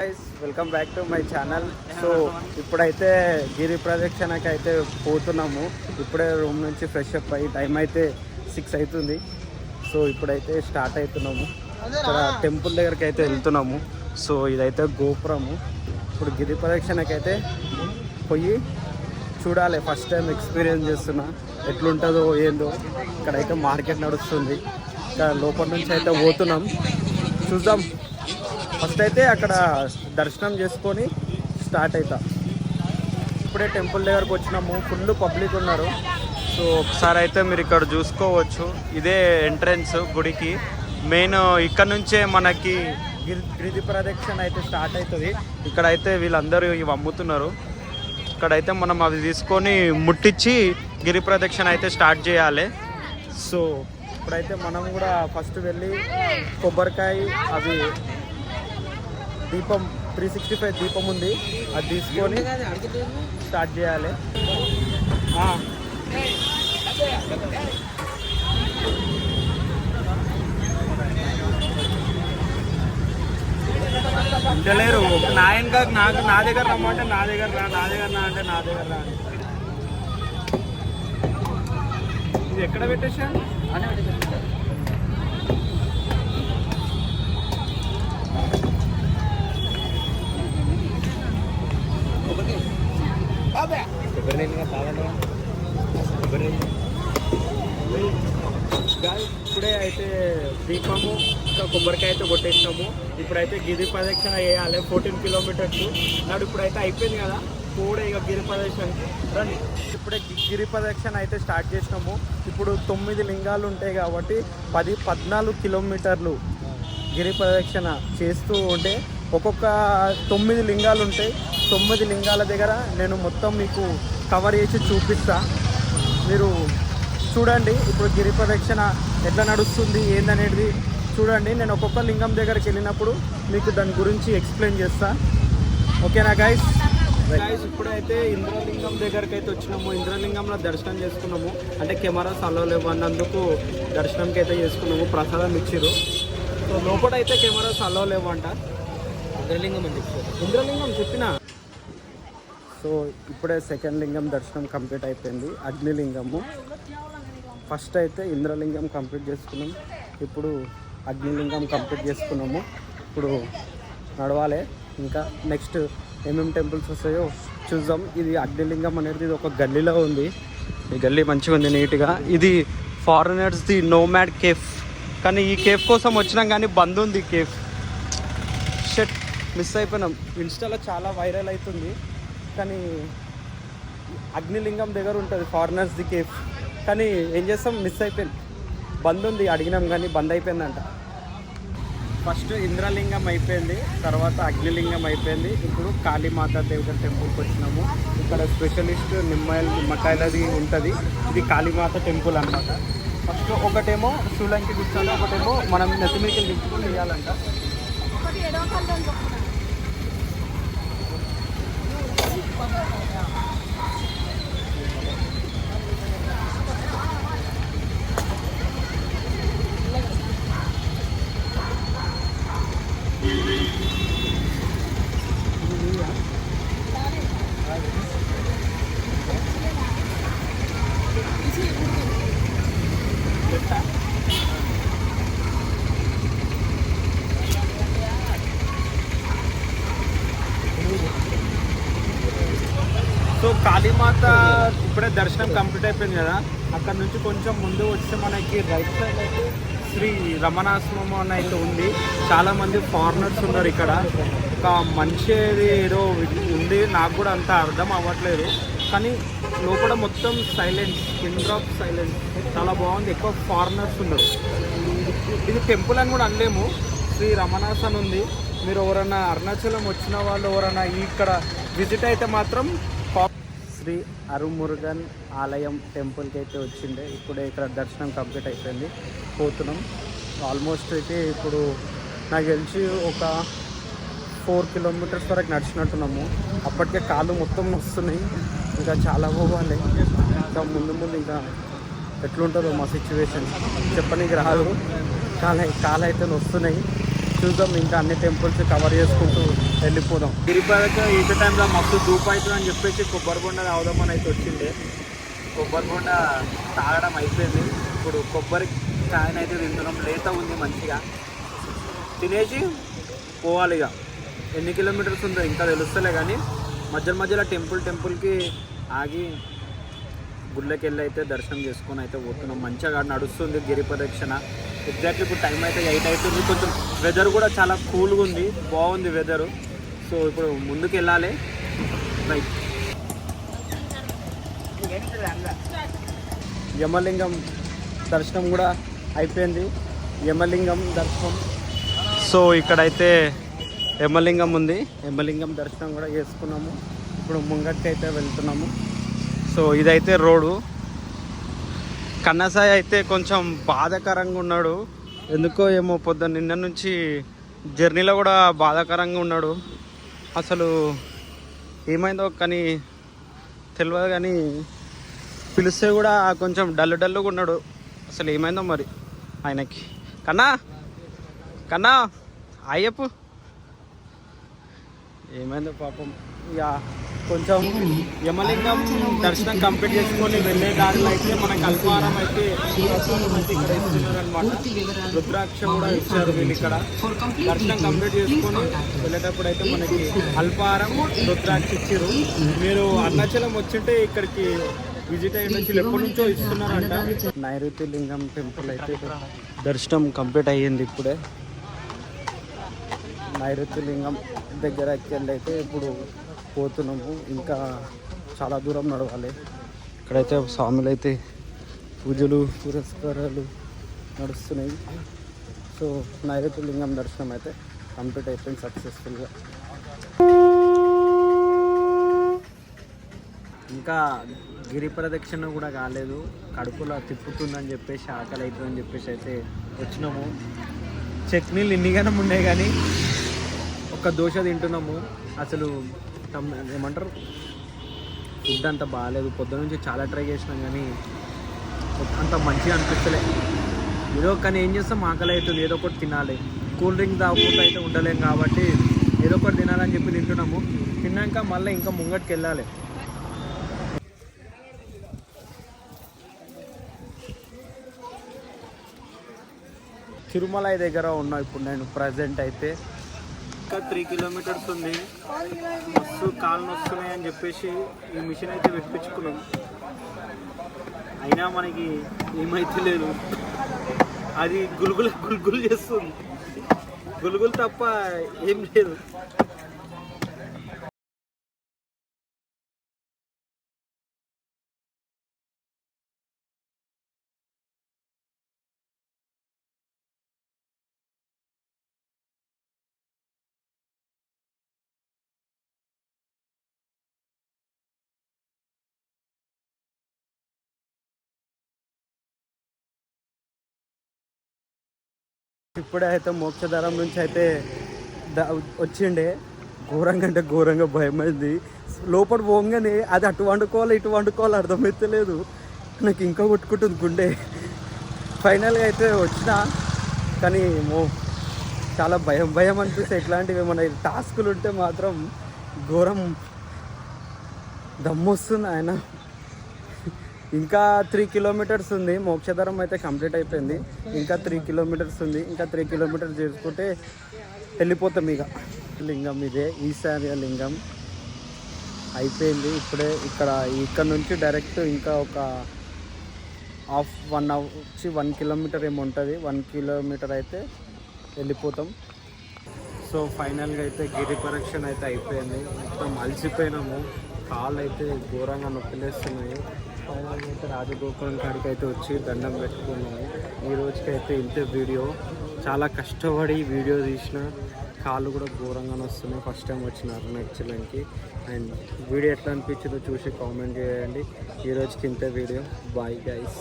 Welcome back to my channel. So ఇప్పుడైతే గిరి ప్రదక్షిణకి అయితే పోతున్నాము. ఇప్పుడే రూమ్ నుంచి ఫ్రెష్ అప్ అయ్యి టైం అయితే 6 అవుతుంది. సో ఇప్పుడైతే స్టార్ట్ అవుతున్నాము. ఇక్కడ టెంపుల్ దగ్గరికి అయితే వెళ్తున్నాము. సో ఇదైతే గోపురము. ఇప్పుడు గిరి ప్రదక్షిణకి అయితే పోయి చూడాలి. ఫస్ట్ టైం ఎక్స్పీరియన్స్ చేస్తున్నా, ఎట్లుంటుందో ఏందో. ఇక్కడైతే మార్కెట్ నడుస్తుంది. ఇక్కడ లోపల నుంచి అయితే పోతున్నాం, చూద్దాం. ఫస్ట్ అయితే అక్కడ దర్శనం చేసుకొని స్టార్ట్ అవుతా. ఇప్పుడే టెంపుల్ దగ్గరకు వచ్చినాము. ఫుల్ పబ్లిక్ ఉన్నారు. సో ఒకసారి అయితే మీరు ఇక్కడ చూసుకోవచ్చు. ఇదే ఎంట్రన్స్ గుడికి. మెయిన్ ఇక్కడ నుంచే మనకి గిరి ప్రదక్షిణ అయితే స్టార్ట్ అవుతుంది. ఇక్కడైతే వీళ్ళందరూ ఇవి అమ్ముతున్నారు. ఇక్కడైతే మనం అవి తీసుకొని ముట్టించి గిరి ప్రదక్షిణ అయితే స్టార్ట్ చేయాలి. సో ఇప్పుడైతే మనం కూడా ఫస్ట్ వెళ్ళి కొబ్బరికాయ, అవి దీపం 365 దీపం ఉంది, అది తీసుకొని స్టార్ట్ చేయాలి. ఇంటలేరు. నాకు నా దగ్గర రమ్మంటే నా దగ్గర రా, నా దగ్గర రా అంటే నా దగ్గర రా. ఇది ఎక్కడ పెట్టేసాను అని ఇప్పుడే అయితే దీపము ఇంకా కొబ్బరికాయ అయితే కొట్టేసినాము. ఇప్పుడైతే గిరి ప్రదక్షిణ వేయాలి 14 కిలోమీటర్స్ నాడు. ఇప్పుడైతే అయిపోయింది కదా, కూడా ఇక గిరి ప్రదక్షిణకి రండి. ఇప్పుడే గిరి ప్రదక్షిణ అయితే స్టార్ట్ చేసినాము. ఇప్పుడు 9 లింగాలు ఉంటాయి కాబట్టి 14 కిలోమీటర్లు గిరి ప్రదక్షిణ చేస్తూ ఉంటే ఒక్కొక్క 9 లింగాలు ఉంటాయి. 9 లింగాల దగ్గర నేను మొత్తం మీకు కవర్ చేసి చూపిస్తా, మీరు చూడండి. ఇప్పుడు గిరి ప్రదక్షిణ ఎట్లా నడుస్తుంది ఏందనేది చూడండి. నేను ఒక్కొక్క లింగం దగ్గరికి వెళ్ళినప్పుడు మీకు దాని గురించి ఎక్స్ప్లెయిన్ చేస్తా. ఓకేనా గైస్? ఇప్పుడైతే ఇంద్రలింగం దగ్గరికి అయితే వచ్చినాము. ఇంద్రలింగంలో దర్శనం చేసుకున్నాము. అంటే కెమెరాస్ అలో లేవు అన్నందుకు దర్శనంకి అయితే చేసుకున్నాము. ప్రసాదం ఇచ్చిరు. సో లోపల అయితే కెమెరాస్ అలో లేవు అంట. ఇంద్రలింగం అని చెప్పారు. ఇంద్రలింగం చెప్పిన. సో ఇప్పుడే సెకండ్ లింగం దర్శనం కంప్లీట్ అయిపోయింది, అగ్నిలింగము. ఫస్ట్ అయితే ఇంద్రలింగం కంప్లీట్ చేసుకున్నాం, ఇప్పుడు అగ్నిలింగం కంప్లీట్ చేసుకున్నాము. ఇప్పుడు నడవాలి. ఇంకా నెక్స్ట్ ఏమేమి టెంపుల్స్ వస్తాయో చూద్దాం. ఇది అగ్నిలింగం అనేది ఇది ఒక గల్లీలో ఉంది. ఈ గల్లీ మంచిగా ఉంది, నీట్గా. ఇది ఫారినర్స్ది నోమాడ్ కేఫ్, కానీ ఈ కేఫ్ కోసం వచ్చినాం కానీ బంద్ ఉంది కేఫ్. షట్, మిస్ అయిపోయినాం. ఇన్స్టాలో చాలా వైరల్ అవుతుంది, కానీ అగ్నిలింగం దగ్గర ఉంటుంది ఫారినర్స్ది కేఫ్. కానీ ఏం చేస్తాం, మిస్ అయిపోయింది. బంద్ ఉంది, అడిగినాం కానీ బంద్ అయిపోయిందంట. ఫస్ట్ ఇంద్రలింగం అయిపోయింది, తర్వాత అగ్నిలింగం అయిపోయింది. ఇప్పుడు కాళీమాత దేవత టెంపుల్కి వచ్చినాము. ఇక్కడ స్పెషలిస్ట్ నిమ్మకాయలది ఉంటుంది. ఇది కాళీమాత టెంపుల్ అన్నమాట. ఫస్ట్ ఒకటేమో శూలంకి కూర్చొని, ఒకటేమో మనం నెత్తిమీదకి దించుకొని వేయాలంట. సో కాళీమాత ఇప్పుడే దర్శనం కంప్లీట్ అయిపోయింది కదా. అక్కడ నుంచి కొంచెం ముందు వస్తే మనకి రైట్ సైడ్ అయితే శ్రీ రమణాశ్రమం అని అయితే ఉంది. చాలామంది ఫారినర్స్ ఉన్నారు ఇక్కడ. ఒక మంచిది ఏదో ఉంది, నాకు కూడా అంత అర్థం అవ్వట్లేదు. కానీ లోపల మొత్తం సైలెన్స్, పిన్ డ్రాప్ సైలెన్స్, చాలా బాగుంది. ఎక్కువ ఫారినర్స్ ఉన్నారు. ఇది టెంపుల్ అని కూడా అనలేము, శ్రీ రమణాస్ అని ఉంది. మీరు ఎవరైనా అరుణాచలం వచ్చిన వాళ్ళు ఎవరైనా ఇక్కడ విజిట్ అయితే మాత్రం శ్రీ అరుమురుగన్ ఆలయం టెంపుల్కి అయితే వచ్చిండే. ఇప్పుడే ఇక్కడ దర్శనం కంప్లీట్ అయిపోయింది, పోతున్నాం. ఆల్మోస్ట్ అయితే ఇప్పుడు నాకు తెలిసి ఒక 4 కిలోమీటర్స్ వరకు నడిచినట్టున్నాము. అప్పటికే కాళ్ళు మొత్తం వస్తున్నాయి, ఇంకా చాలా పోవాలి. ఇంకా ముందు ఇంకా ఎట్లుంటుందో మా సిచ్యువేషన్ చెప్పనీకి రాదు. కాళ్ళు అయితే వస్తున్నాయి. చూద్దాం, ఇంకా అన్ని టెంపుల్స్ కవర్ చేసుకుంటూ వెళ్ళిపోదాం. గిరిపదక ఈత టైంలో మస్తు ధూప్ అవుతుంది అని చెప్పేసి కొబ్బరి బొండ తాగుదామని అయితే వచ్చిండే. కొబ్బరి బొండ తాగడం అయిపోయింది. ఇప్పుడు కొబ్బరి చాయ్ అయితే తింటున్నాం. లేత ఉంది మంచిగా, తినేసి పోవాలి. ఇక ఎన్ని కిలోమీటర్స్ ఉందో ఇంకా తెలుస్తలే, కానీ మధ్యలో టెంపుల్కి ఆగి గుళ్ళకి వెళ్ళి అయితే దర్శనం చేసుకొని అయితే పోతున్నాం. మంచిగా నడుస్తుంది గిరి ప్రదక్షిణ. ఎగ్జాక్ట్లీ ఇప్పుడు టైం అయితే 8 అవుతుంది. కొంచెం వెదర్ కూడా చాలా కూల్గా ఉంది, బాగుంది వెదరు. సో ఇప్పుడు ముందుకు వెళ్ళాలి. రైట్, యమలింగం దర్శనం కూడా అయిపోయింది. యమలింగం దర్శనం. సో ఇక్కడైతే యమలింగం ఉంది. యమలింగం దర్శనం కూడా చేసుకున్నాము. ఇప్పుడు ముంగట్కి అయితే వెళ్తున్నాము. సో ఇదైతే రోడ్డు. కన్నసాయి అయితే కొంచెం బాధాకరంగా ఉన్నాడు. ఎందుకో ఏమో నిన్న నుంచి జర్నీలో కూడా బాధాకరంగా ఉన్నాడు. అసలు ఏమైందో కానీ తెలియదు, కానీ పిలిస్తే కూడా కొంచెం డల్లుగా ఉన్నాడు. అసలు ఏమైందో మరి ఆయనకి. కన్నా అయ్యప్పు ఏమైందో పాపం. ఇక కొంచెం యమలింగం దర్శనం కంప్లీట్ చేసుకొని వెళ్ళే దారిలో అయితే మనకు అల్పాహారం అయితే ఇక్కడ ఇస్తున్నారనమాట. రుద్రాక్ష కూడా ఇచ్చారు వీళ్ళు ఇక్కడ. దర్శనం కంప్లీట్ చేసుకొని వెళ్ళేటప్పుడు అయితే మనకి అల్పాహారం రుద్రాక్ష ఇచ్చారు. మీరు అరుణాచలం వచ్చింటే ఇక్కడికి విజిట్ అయ్యి ఎప్పటి నుంచో ఇస్తున్నారంట. నైరుతి లింగం టెంపుల్ అయితే దర్శనం కంప్లీట్ అయ్యింది ఇప్పుడే. నైరుతి లింగం దగ్గరకి వెళ్ళి అయితే ఇప్పుడు పోతున్నాము. ఇంకా చాలా దూరం నడవాలి. ఇక్కడైతే స్వాములు అయితే పూజలు పురస్కారాలు నడుస్తున్నాయి. సో నైరుతి లింగం దర్శనం అయితే కంప్లీట్ అయిపోయింది సక్సెస్ఫుల్గా. ఇంకా గిరి ప్రదక్షిణ కూడా కాలేదు. కడుపులో తిప్పుతుందని చెప్పేసి, ఆకలి అవుతుందని చెప్పేసి అయితే వచ్చినాము. చట్నీలు ఇన్నిగానే ఉన్నాయి, కానీ ఒక దోశ తింటున్నాము. అసలు ఏమంటారు, ఫుడ్ అంత బాగాలేదు. పొద్దున నుంచి చాలా ట్రై చేసినాం, కానీ అంత మంచిగా అనిపిస్తలే. ఏదో కానీ ఏం చేస్తాం, ఆకలి అవుతుంది, ఏదో ఒకటి తినాలి. కూల్ డ్రింక్ తాగకుండా అయితే ఉండలేం కాబట్టి ఏదో ఒకటి తినాలని చెప్పి తింటున్నాము. తిన్నాక మళ్ళీ ఇంకా ముంగటికి వెళ్ళాలి. తిరుమల దగ్గర ఉన్నా ఇప్పుడు నేను ప్రజెంట్ అయితే. ఇంకా 3 కిలోమీటర్స్ ఉంది. మస్తు కాళ్ళు నొస్తున్నాయి అని చెప్పేసి ఈ మిషన్ అయితే పెట్టించుకున్నాం. అయినా మనకి ఏమైతే లేదు, అది గుల్గులు చేస్తుంది. గుల్గులు తప్ప ఏం లేదు. ఇప్పుడే అయితే మోక్షధారం నుంచి అయితే వచ్చిండే. ఘోరంగా అంటే ఘోరంగా భయమైంది. లోపల పోగానే అది అటు వండుకోవాలి ఇటు వండుకోవాలి అర్థమైతలేదు. నాకు ఇంకా కొట్టుకుంటుంది గుండె. ఫైనల్గా అయితే వచ్చిన, కానీ చాలా భయం అనిపిస్తే. ఇట్లాంటివి ఏమైనా టాస్కులు ఉంటే మాత్రం ఘోరం దమ్మొస్తుంది ఆయన. ఇంకా 3 కిలోమీటర్స్ ఉంది. మోక్షధారం అయితే కంప్లీట్ అయిపోయింది. ఇంకా 3 కిలోమీటర్స్ ఉంది. ఇంకా 3 కిలోమీటర్స్ చేసుకుంటే వెళ్ళిపోతాం. ఇక లింగం ఇదే, ఈశాన్య లింగం అయిపోయింది. ఇప్పుడే ఇక్కడ నుంచి డైరెక్ట్ ఇంకా ఒక హాఫ్ 1 అవర్ వచ్చి 1 కిలోమీటర్ ఏమో ఉంటుంది. 1 కిలోమీటర్ అయితే వెళ్ళిపోతాం. సో ఫైనల్గా అయితే గిరి ప్రదక్షిణ అయితే అయిపోయింది. మొత్తం అలసిపోయినాము. కాళ్ళు అయితే ఘోరంగా నొప్పిలేస్తున్నాయి. ఫైనల్గా అయితే రాజగోపురం కాడికి అయితే వచ్చి దండం పెట్టుకున్నాము. ఈ రోజుకైతే ఇంతే వీడియో. చాలా కష్టపడి వీడియో తీసిన, కాళ్ళు కూడా ఘోరంగా వస్తున్నాయి. ఫస్ట్ టైం వచ్చిన అరుణాచలంకి. అండ్ వీడియో ఎట్లా అనిపించిందో చూసి కామెంట్ చేయండి. ఈ రోజుకి ఇంతే వీడియో. Bye guys.